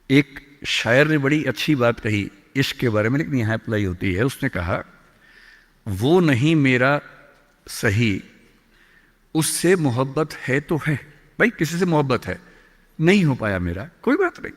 एक शायर ने बड़ी अच्छी बात कही इश्क के बारे में, लेकिन यहाँ अप्लाई होती है। उसने कहा, वो नहीं मेरा सही, उससे मोहब्बत है तो है। भाई किसी से मोहब्बत है, नहीं हो पाया मेरा, कोई बात नहीं।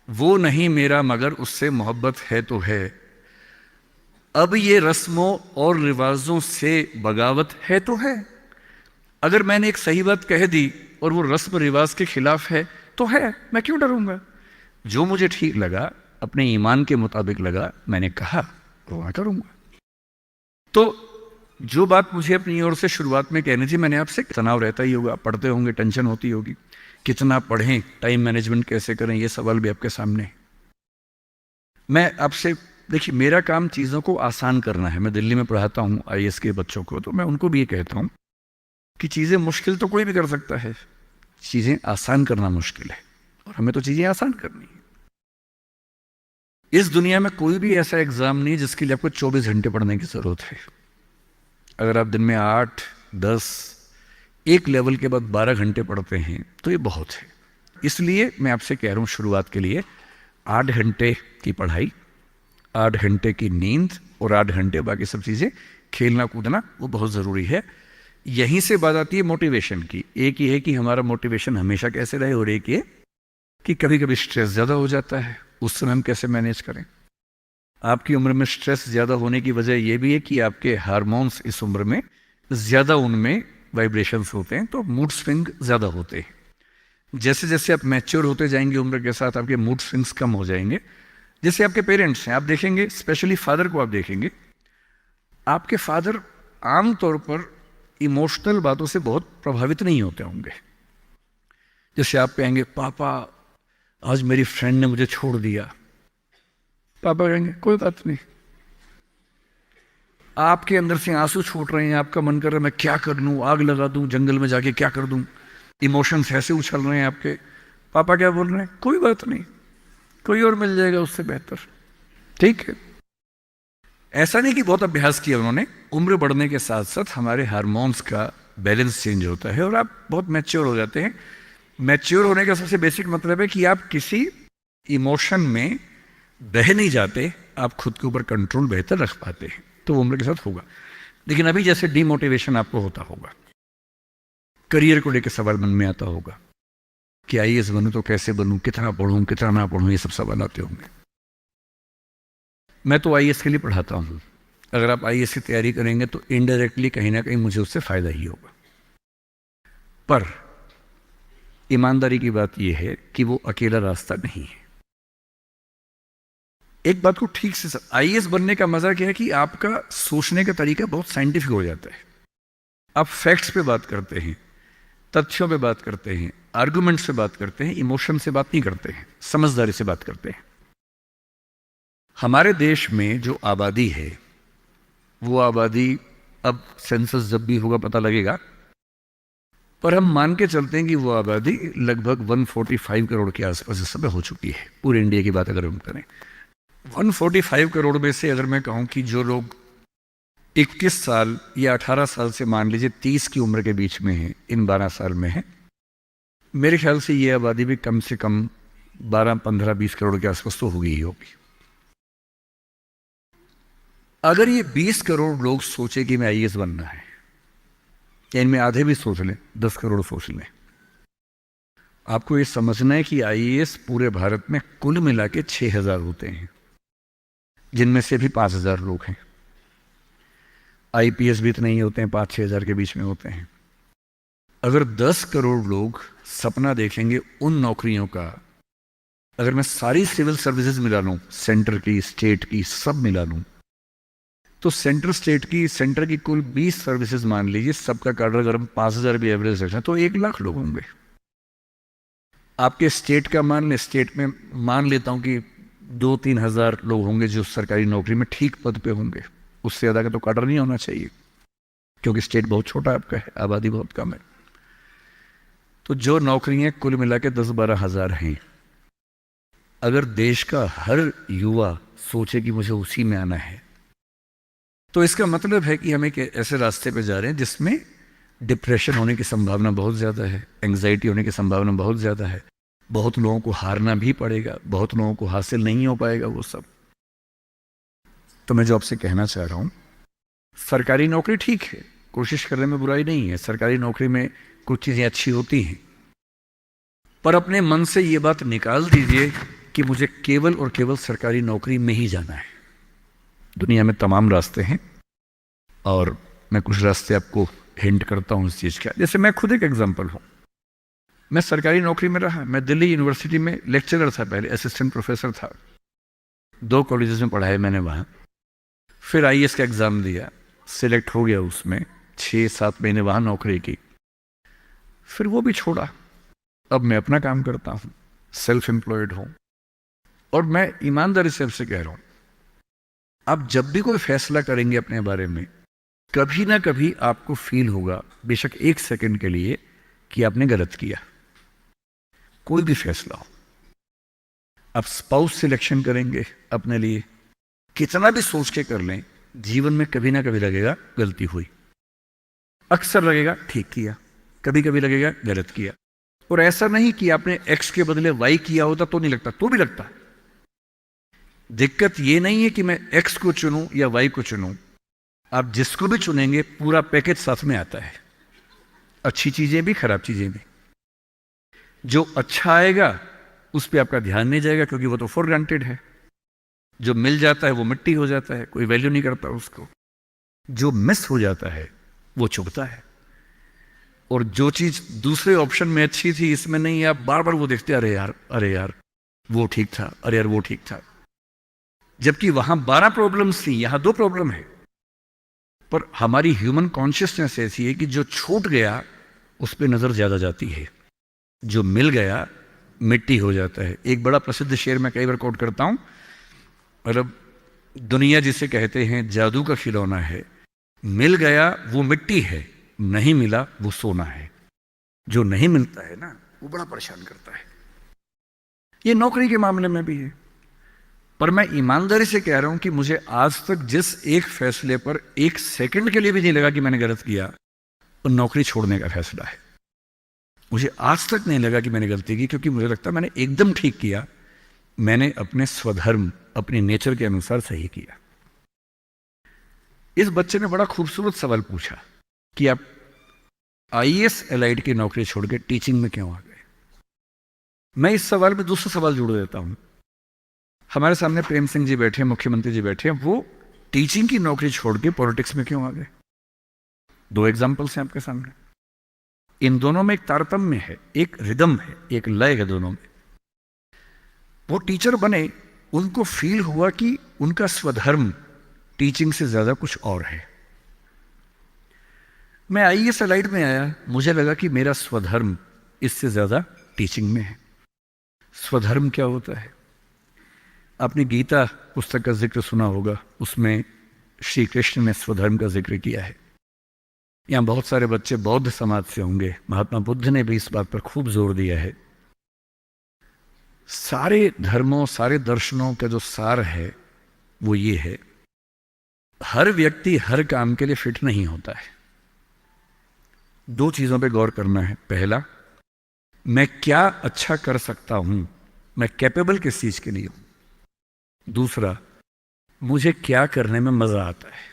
वो नहीं मेरा मगर उससे मोहब्बत है तो है। अब ये रस्मों और रिवाजों से बगावत है तो है। अगर मैंने एक सही बात कह दी और वो रस्म रिवाज के खिलाफ है तो है, मैं क्यों डरूंगा। जो मुझे ठीक लगा, अपने ईमान के मुताबिक लगा, मैंने कहा वो मैं करूंगा। तो जो बात मुझे अपनी ओर से शुरुआत में कहनी थी, मैंने आपसे, तनाव रहता ही होगा, पढ़ते होंगे, टेंशन होती होगी, कितना पढ़ें, टाइम मैनेजमेंट कैसे करें, ये सवाल भी आपके सामने। मैं आपसे, देखिए मेरा काम चीज़ों को आसान करना है। मैं दिल्ली में पढ़ाता हूँ आईएएस के बच्चों को, तो मैं उनको भी ये कहता हूँ कि चीज़ें मुश्किल तो कोई भी कर सकता है, चीज़ें आसान करना मुश्किल है, और हमें तो चीज़ें आसान करनी है। इस दुनिया में कोई भी ऐसा एग्ज़ाम नहीं जिसके लिए आपको 24 घंटे पढ़ने की ज़रूरत है। अगर आप दिन में 8, 10, एक लेवल के बाद 12 घंटे पढ़ते हैं तो ये बहुत है। इसलिए मैं आपसे कह रहा हूँ, शुरुआत के लिए 8 घंटे की पढ़ाई, 8 घंटे की नींद और 8 घंटे बाकी सब चीज़ें, खेलना कूदना, वो बहुत ज़रूरी है। यहीं से बात आती है मोटिवेशन की। एक ही है कि हमारा मोटिवेशन हमेशा कैसे रहे, और एक ये कि कभी कभी स्ट्रेस ज़्यादा हो जाता है, उस समय हम कैसे मैनेज करें। आपकी उम्र में स्ट्रेस ज़्यादा होने की वजह यह भी है कि आपके हार्मोन्स इस उम्र में ज़्यादा, उनमें वाइब्रेशंस होते हैं, तो मूड स्विंग ज़्यादा होते हैं। जैसे जैसे आप मैच्योर होते जाएंगे उम्र के साथ, आपके मूड स्विंग्स कम हो जाएंगे। जैसे आपके पेरेंट्स हैं, आप देखेंगे, स्पेशली फादर को आप देखेंगे, आपके फादर आमतौर पर इमोशनल बातों से बहुत प्रभावित नहीं होते होंगे। जैसे आप कहेंगे, पापा आज मेरी फ्रेंड ने मुझे छोड़ दिया, पापा कहेंगे कोई बात नहीं। आपके अंदर से आंसू छूट रहे हैं, आपका मन कर रहा है मैं क्या कर लूं, आग लगा दूं, जंगल में जाके क्या कर दूं, इमोशंस ऐसे उछल रहे हैं आपके। पापा क्या बोल रहे हैं, कोई बात नहीं, कोई और मिल जाएगा उससे बेहतर, ठीक है। ऐसा नहीं कि बहुत अभ्यास किया उन्होंने। उम्र बढ़ने के साथ साथ हमारे हार्मोन्स का बैलेंस चेंज होता है और आप बहुत मैच्योर हो जाते हैं। मैच्योर होने का सबसे बेसिक मतलब है कि आप किसी इमोशन में बह नहीं जाते, आप खुद के ऊपर कंट्रोल बेहतर रख पाते हैं। तो उम्र के साथ होगा। लेकिन अभी जैसे डिमोटिवेशन आपको होता होगा, करियर को लेकर सवाल मन में आता होगा कि आईएएस बनूं तो कैसे बनूं, कितना पढ़ूं, कितना ना पढ़ूं, ये सब सवाल आते होंगे। मैं तो आईएएस के लिए पढ़ाता हूं। अगर आप आईएएस की तैयारी करेंगे तो इनडायरेक्टली कहीं ना कहीं मुझे उससे फायदा ही होगा। पर ईमानदारी की बात यह है कि वो अकेला रास्ता नहीं है। एक बात को ठीक से, आईएएस बनने का मजा क्या है कि आपका सोचने का तरीका बहुत साइंटिफिक हो जाता है। आप फैक्ट्स पे बात करते हैं, तथ्यों पे बात करते हैं, आर्गुमेंट से बात करते हैं, इमोशन से बात नहीं करते हैं, समझदारी से बात करते हैं। हमारे देश में जो आबादी है, वो आबादी, अब सेंसस जब भी होगा पता लगेगा, पर हम मान के चलते हैं कि वो आबादी लगभग 145 करोड़ के आसपास इस समय हो चुकी है। पूरे इंडिया की बात अगर हम करें, 145 करोड़ में से अगर मैं कहूं कि जो लोग 21 साल या 18 साल से मान लीजिए 30 की उम्र के बीच में है, इन 12 साल में है, मेरे ख्याल से ये आबादी भी कम से कम 12, 15, 20 करोड़ के आसपास तो होगी ही होगी। अगर ये 20 करोड़ लोग सोचे कि मैं आईएएस बनना है, या इनमें आधे भी सोच लें, 10 करोड़ सोच लें, आपको ये समझना है कि आईएएस पूरे भारत में कुल मिला के 6000 होते हैं, जिनमें से भी 5000 लोग हैं। आईपीएस भी इतने ही होते हैं, 5-6 हजार के बीच में होते हैं। अगर 10 करोड़ लोग सपना देखेंगे उन नौकरियों का, अगर मैं सारी सिविल सर्विसेज मिला लूं, सेंटर की, स्टेट की, सब मिला लूं, तो सेंटर की कुल 20 सर्विसेज मान लीजिए, सबका कार्डर अगर हम 5000 भी एवरेज रखें तो 1 लाख लोग होंगे। आपके स्टेट का मान लें, स्टेट में मान लेता हूं कि 2-3 हजार लोग होंगे जो सरकारी नौकरी में ठीक पद पे होंगे। उससे ज़्यादा का तो कार्डर नहीं होना चाहिए, क्योंकि स्टेट बहुत छोटा आपका है, आबादी बहुत कम है। तो जो नौकरियां कुल मिला के 10-12 हजार हैं, अगर देश का हर युवा सोचे कि मुझे उसी में आना है, तो इसका मतलब है कि हम एक ऐसे रास्ते पे जा रहे हैं जिसमें डिप्रेशन होने की संभावना बहुत ज़्यादा है, एंग्जाइटी होने की संभावना बहुत ज़्यादा है, बहुत लोगों को हारना भी पड़ेगा, बहुत लोगों को हासिल नहीं हो पाएगा वो सब। तो मैं जो आपसे कहना चाह रहा हूं, सरकारी नौकरी ठीक है, कोशिश करने में बुराई नहीं है, सरकारी नौकरी में कुछ चीजें अच्छी होती हैं, पर अपने मन से ये बात निकाल दीजिए कि मुझे केवल और केवल सरकारी नौकरी में ही जाना है। दुनिया में तमाम रास्ते हैं और मैं कुछ रास्ते आपको हिंट करता हूं इस चीज का। जैसे मैं खुद एक एग्जांपल हूं, मैं सरकारी नौकरी में रहा, मैं दिल्ली यूनिवर्सिटी में लेक्चरर था, पहले असिस्टेंट प्रोफेसर था, 2 कॉलेजेस में पढ़ाया मैंने वहां। फिर आईएएस का एग्जाम दिया, सिलेक्ट हो गया, उसमें 6-7 महीने वहां नौकरी की, फिर वो भी छोड़ा। अब मैं अपना काम करता हूं, सेल्फ एम्प्लॉयड हूं। और मैं ईमानदारी से आपसे कह रहा हूं, आप जब भी कोई फैसला करेंगे अपने बारे में, कभी ना कभी आपको फील होगा, बेशक 1 सेकंड के लिए, कि आपने गलत किया। कोई भी फैसला हो, आप स्पाउस सिलेक्शन करेंगे अपने लिए, कितना भी सोच के कर लें, जीवन में कभी ना कभी लगेगा गलती हुई, अक्सर लगेगा ठीक किया, कभी कभी लगेगा गलत किया। और ऐसा नहीं कि आपने एक्स के बदले वाई किया होता तो नहीं लगता, तो भी लगता। दिक्कत ये नहीं है कि मैं एक्स को चुनूं या वाई को चुनूं, आप जिसको भी चुनेंगे पूरा पैकेज साथ में आता है, अच्छी चीजें भी खराब चीजें भी। जो अच्छा आएगा उस पर आपका ध्यान नहीं जाएगा, क्योंकि वो तो फॉर ग्रांटेड है। जो मिल जाता है वो मिट्टी हो जाता है, कोई वैल्यू नहीं करता उसको। जो मिस हो जाता है वो चुभता है। और जो चीज दूसरे ऑप्शन में अच्छी थी, इसमें नहीं, आप बार बार वो देखते, अरे यार, अरे यार वो ठीक था, अरे यार वो ठीक था। जबकि वहां 12 प्रॉब्लम्स थी, यहां 2 प्रॉब्लम है। पर हमारी ह्यूमन कॉन्शियसनेस ऐसी है कि जो छूट गया उस पर नजर ज्यादा जाती है, जो मिल गया मिट्टी हो जाता है। एक बड़ा प्रसिद्ध शेर मैं कई बार कोट करता हूं, मतलब दुनिया जिसे कहते हैं जादू का खिलौना है, मिल गया वो मिट्टी है, नहीं मिला वो सोना है। जो नहीं मिलता है ना, वो बड़ा परेशान करता है। ये नौकरी के मामले में भी है। पर मैं ईमानदारी से कह रहा हूं कि मुझे आज तक जिस एक फैसले पर 1 सेकंड के लिए भी नहीं लगा कि मैंने गलत किया, वो नौकरी छोड़ने का फैसला है। मुझे आज तक नहीं लगा कि मैंने गलती की, क्योंकि मुझे लगता मैंने एकदम ठीक किया। मैंने अपने स्वधर्म, अपने नेचर के अनुसार सही किया। इस बच्चे ने बड़ा खूबसूरत सवाल पूछा कि आप आईएएस एलाइड की नौकरी छोड़ के टीचिंग में क्यों आ गए। मैं इस सवाल में दूसरा सवाल जोड़ देता हूं। हमारे सामने प्रेम सिंह जी बैठे, मुख्यमंत्री जी बैठे, वो टीचिंग की नौकरी छोड़ के पॉलिटिक्स में क्यों आ गए। 2 एग्जाम्पल्स हैं आपके सामने। इन दोनों में एक तारतम्य है, एक रिदम है, एक लय है दोनों में। वो टीचर बने, उनको फील हुआ कि उनका स्वधर्म टीचिंग से ज्यादा कुछ और है। मैं आईएएस एलाइड में आया, मुझे लगा कि मेरा स्वधर्म इससे ज्यादा टीचिंग में है। स्वधर्म क्या होता है? आपने गीता पुस्तक का जिक्र सुना होगा, उसमें श्री कृष्ण ने स्वधर्म का जिक्र किया है। यहां बहुत सारे बच्चे बौद्ध समाज से होंगे, महात्मा बुद्ध ने भी इस बात पर खूब जोर दिया है। सारे धर्मों, सारे दर्शनों का जो सार है वो ये है, हर व्यक्ति हर काम के लिए फिट नहीं होता है। 2 चीजों पे गौर करना है। पहला, मैं क्या अच्छा कर सकता हूं, मैं कैपेबल किस चीज के लिए हूं। दूसरा, मुझे क्या करने में मजा आता है।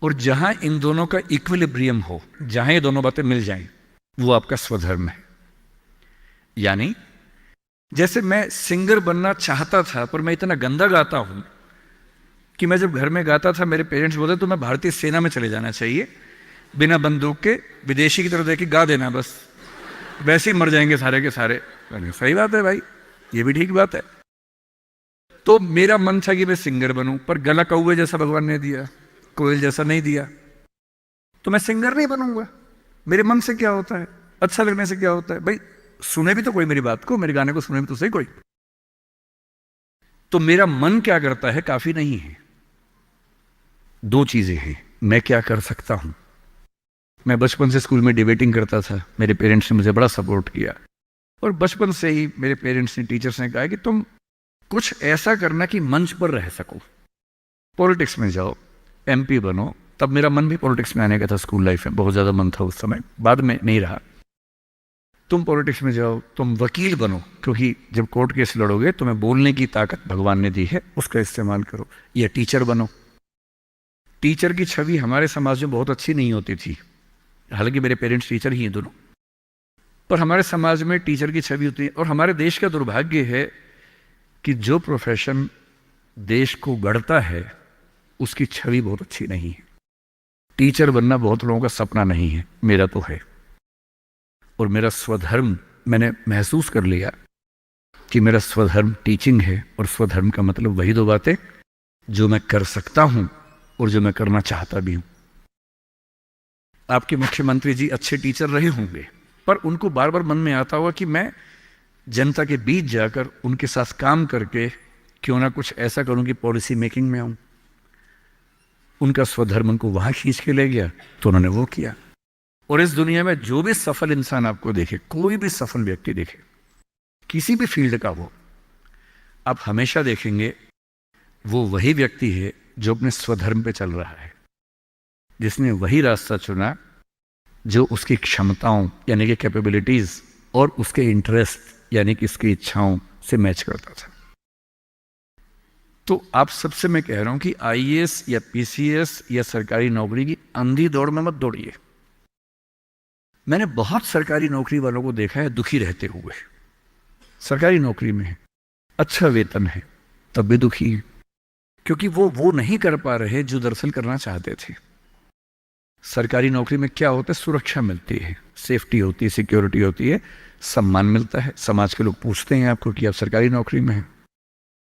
और जहां इन दोनों का इक्विलिब्रियम हो, जहां ये दोनों बातें मिल जाएं, वो आपका स्वधर्म है। यानी जैसे मैं सिंगर बनना चाहता था, पर मैं इतना गंदा गाता हूं कि मैं जब घर में गाता था, मेरे पेरेंट्स बोले तो मैं भारतीय सेना में चले जाना चाहिए, बिना बंदूक के विदेशी की तरफ देख के गा देना, बस वैसे ही मर जाएंगे सारे के सारे। सही बात है भाई, ये भी ठीक बात है। तो मेरा मन था कि मैं सिंगर बनूं, पर गला कौवे जैसा भगवान ने दिया, कोयल जैसा नहीं दिया, तो मैं सिंगर नहीं बनूंगा। मेरे मन से क्या होता है, अच्छा लगने से क्या होता है भाई, सुने भी तो कोई मेरी बात को, मेरे गाने को सुने भी तो सही कोई। तो मेरा मन क्या करता है काफी नहीं है। 2 चीजें हैं, मैं क्या कर सकता हूं। मैं बचपन से स्कूल में डिबेटिंग करता था, मेरे पेरेंट्स ने मुझे बड़ा सपोर्ट किया, और बचपन से ही मेरे पेरेंट्स ने, टीचर्स ने कहा कि तुम कुछ ऐसा करना कि मंच पर रह सको, पॉलिटिक्स में जाओ, एमपी बनो। तब मेरा मन भी पॉलिटिक्स में आने का था, स्कूल लाइफ में बहुत ज्यादा मन था उस समय, बाद में नहीं रहा। तुम पॉलिटिक्स में जाओ, तुम वकील बनो, क्योंकि जब कोर्ट केस लड़ोगे तुम्हें बोलने की ताकत भगवान ने दी है, उसका इस्तेमाल करो। या टीचर बनो। टीचर की छवि हमारे समाज में बहुत अच्छी नहीं होती थी, हालांकि मेरे पेरेंट्स टीचर ही हैं दोनों, पर हमारे समाज में टीचर की छवि होती है। और हमारे देश का दुर्भाग्य है कि जो प्रोफेशन देश को गढ़ता है उसकी छवि बहुत अच्छी नहीं है। टीचर बनना बहुत लोगों का सपना नहीं है, मेरा तो है। और मेरा स्वधर्म, मैंने महसूस कर लिया कि मेरा स्वधर्म टीचिंग है। और स्वधर्म का मतलब वही दो बातें जो मैं कर सकता हूं और जो मैं करना चाहता भी हूं। आपके मुख्यमंत्री जी अच्छे टीचर रहे होंगे, पर उनको बार बार मन में आता होगा कि मैं जनता के बीच जाकर उनके साथ काम करके क्यों ना कुछ ऐसा करूं कि पॉलिसी मेकिंग में आऊं। उनका स्वधर्म उनको वहां खींच के ले गया, तो उन्होंने वो किया। और इस दुनिया में जो भी सफल इंसान आपको देखे, कोई भी सफल व्यक्ति देखे, किसी भी फील्ड का हो, आप हमेशा देखेंगे वो वही व्यक्ति है जो अपने स्वधर्म पे चल रहा है, जिसने वही रास्ता चुना जो उसकी क्षमताओं यानी कि कैपेबिलिटीज और उसके इंटरेस्ट यानी कि उसकी इच्छाओं से मैच करता था। तो आप सबसे मैं कह रहा हूं कि आईएएस या पीसीएस या सरकारी नौकरी की अंधी दौड़ में मत दौड़िए। मैंने बहुत सरकारी नौकरी वालों को देखा है दुखी रहते हुए। सरकारी नौकरी में है, अच्छा वेतन है, तब भी दुखी है, क्योंकि वो नहीं कर पा रहे जो दरअसल करना चाहते थे। सरकारी नौकरी में क्या होता है? सुरक्षा मिलती है, सेफ्टी होती है, सिक्योरिटी होती है, सम्मान मिलता है, समाज के लोग पूछते हैं आपको कि आप सरकारी नौकरी में हैं।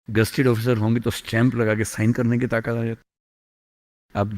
गस्टेड ऑफिसर होंगे तो स्टैंप लगा के साइन करने की ताकत आ जाती है। आप